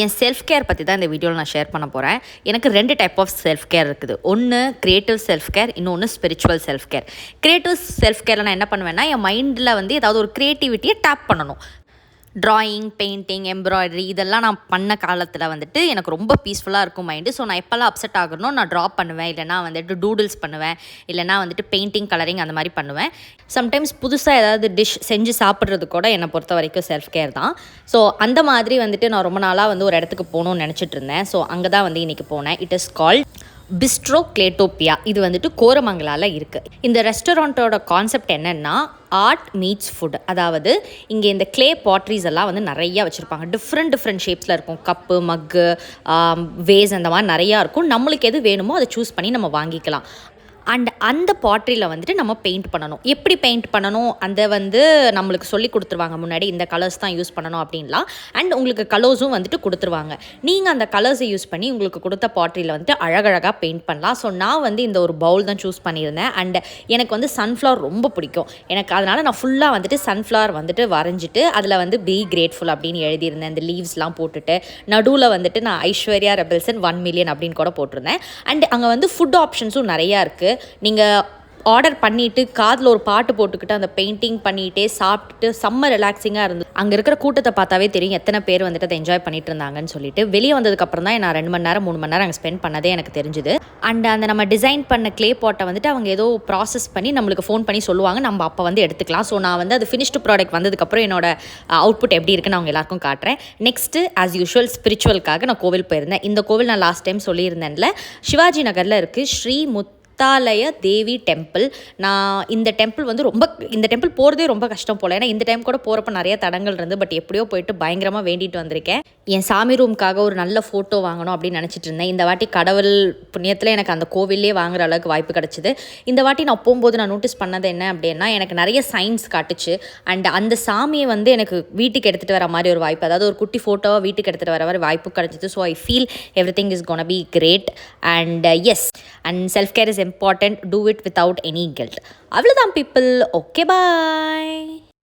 என் self care பற்றி தான் இந்த வீடியோவில் நான் ஷேர் பண்ண போகிறேன். எனக்கு 2 டைப் ஆஃப் செல்ஃப் கேர் இருக்குது. ஒன்று கிரியேட்டிவ் செல்ஃப் கேர், இன்னொன்று spiritual self care. Creative self கேரில் நான் என்ன பண்ணுவேன்னா, என் மைண்டில் வந்து ஏதாவது ஒரு க்ரியேட்டிவிட்டியை டேப் பண்ணணும். ட்ராயிங், பெயிண்டிங், எம்ப்ராய்டரி இதெல்லாம் நான் பண்ண காலத்தில் வந்துட்டு எனக்கு ரொம்ப பீஸ்ஃபுல்லாக இருக்கும் மைண்டு. ஸோ நான் எப்போல்லாம் அப்செட் ஆகணும் நான் ட்ரா பண்ணுவேன், இல்லைனா வந்துட்டு டூடுல்ஸ் பண்ணுவேன், இல்லைனா வந்துட்டு பெயிண்டிங், கலரிங் அந்த மாதிரி பண்ணுவேன். சம்டைம்ஸ் புதுசாக ஏதாவது டிஷ் செஞ்சு சாப்பிட்றது கூட என்னை பொறுத்த வரைக்கும் செல்ஃப் கேர் தான். ஸோ அந்த மாதிரி வந்துட்டு நான் ரொம்ப நாளாக வந்து ஒரு இடத்துக்கு போகணும்னு நினச்சிட்டு இருந்தேன். ஸோ அங்கே தான் வந்து இன்றைக்கி போனேன். It is called bistro Claytopia. இது வந்துட்டு கோரமங்கலால் இருக்குது. இந்த ரெஸ்டாரண்ட்டோட கான்செப்ட் என்னென்னா, ஆர்ட் மீட்ஸ் ஃபுட். அதாவது இங்கே இந்த க்ளே பாட்ரிஸ் எல்லாம் வந்து நிறையா வச்சுருப்பாங்க. டிஃப்ரெண்ட் ஷேப்ஸில் இருக்கும். கப்பு, மக்கு, வேஸ் அந்த மாதிரி நிறையா இருக்கும். நம்மளுக்கு எது வேணுமோ அதை சூஸ் பண்ணி நம்ம வாங்கிக்கலாம். அண்ட் அந்த பாட்ரியில் வந்துட்டு நம்ம பெயிண்ட் பண்ணணும். எப்படி பெயிண்ட் பண்ணணும் அதை வந்து நம்மளுக்கு சொல்லி கொடுத்துருவாங்க முன்னாடி. இந்த கலர்ஸ் தான் யூஸ் பண்ணணும் அப்படின்லாம். அண்ட் உங்களுக்கு கலர்ஸும் வந்துட்டு கொடுத்துருவாங்க. நீங்கள் அந்த கலர்ஸை யூஸ் பண்ணி உங்களுக்கு கொடுத்த பாட்ரியில் வந்துட்டு அழகழகாக பெயிண்ட் பண்ணலாம். ஸோ நான் வந்து இந்த ஒரு பவுல் தான் சூஸ் பண்ணியிருந்தேன். அண்ட் எனக்கு வந்து சன்ஃப்ளவர் ரொம்ப பிடிக்கும். எனக்கு அதனால் நான் ஃபுல்லாக வந்துட்டு சன்ஃப்ளவர் வந்துட்டு வரைஞ்சிட்டு அதில் வந்து பி கிரேட்ஃபுல் அப்படின்னு எழுதியிருந்தேன். இந்த லீவ்ஸ்லாம் போட்டுட்டு நடுவில் வந்துட்டு நான் ஐஸ்வர்யா ரெபல்சன் 1 மில்லியன் அப்படின்னு கூட போட்டிருந்தேன். அண்ட் அங்கே வந்து ஃபுட் ஆப்ஷன்ஸும் நிறையா இருக்குது. நீங்கள் ஆர்டர் பண்ணிவிட்டு காதில் ஒரு பாட்டு போட்டுக்கிட்டு அந்த பெயிண்டிங் பண்ணிகிட்டே சாப்பிட்டுட்டு செம்ம ரிலாக்ஸிங்காக இருந்தது. அங்கே இருக்கிற கூட்டத்தை பார்த்தாவே தெரியும் எத்தனை பேர் வந்துட்டு அதை என்ஜாய் பண்ணிட்டு இருந்தாங்கன்னு சொல்லிட்டு. வெளியே வந்ததுக்கப்புறம் தான் நான் 2 மணி நேரம் 3 மணி நேரம் அங்கே ஸ்பெண்ட் பண்ணதே எனக்கு தெரிஞ்சுது. அண்ட் அந்த நம்ம டிசைன் பண்ண க்ளே பாட்டை வந்துட்டு அவங்க ஏதோ ப்ராசஸ் பண்ணி நம்மளுக்கு ஃபோன் பண்ணி சொல்லுவாங்க, நம்ம அப்போ வந்து எடுத்துக்கலாம். ஸோ நான் வந்து அது ஃபினிஷ்டு ப்ராடக்ட் வந்ததுக்கப்புறம் என்னோட அவுட்புட் எப்படி இருக்குன்னு அவங்க எல்லாருக்கும் காட்டுறேன். நெக்ஸ்ட்டு ஆஸ் யூஷுவல் ஸ்பிரிச்சுவலுக்காக நான் கோவில் போயிருந்தேன். இந்த கோவில் நான் லாஸ்ட் டைம் சொல்லியிருந்தேன்ல, சிவாஜி நகரில் இருக்குது. ஸ்ரீ முத்தாலய தேவி டெம்பிள். நான் இந்த டெம்பிள் வந்து இந்த டெம்பிள் போகிறதே ரொம்ப கஷ்டம் போல். ஏன்னா இந்த டைம் கூட போகிறப்ப நிறைய தடங்கள் இருந்து, பட் எப்படியோ போயிட்டு பயங்கரமாக வேண்டிட்டு வந்திருக்கேன். என் சாமி ரூமுக்காக ஒரு நல்ல ஃபோட்டோ வாங்கணும் அப்படின்னு நினச்சிட்டு இருந்தேன். இந்த வாட்டி கடவுள் புண்ணியத்தில் எனக்கு அந்த கோவிலே வாங்குற அளவுக்கு வாய்ப்பு கிடச்சிது. இந்த வாட்டி நான் போகும்போது நான் நோட்டீஸ் பண்ணது என்ன அப்படின்னா, எனக்கு நிறைய சைன்ஸ் காட்டுச்சு. அண்ட் அந்த சாமியை வந்து எனக்கு வீட்டுக்கு எடுத்துகிட்டு வர மாதிரி ஒரு வாய்ப்பு, அதாவது ஒரு குட்டி ஃபோட்டோவை வீட்டுக்கு எடுத்துகிட்டு வர மாதிரி வாய்ப்பு கிடச்சிது. So I feel everything is gonna be great. And yes, and self care is important. Do it without any guilt. அவ்வளோதான் people. Okay, bye.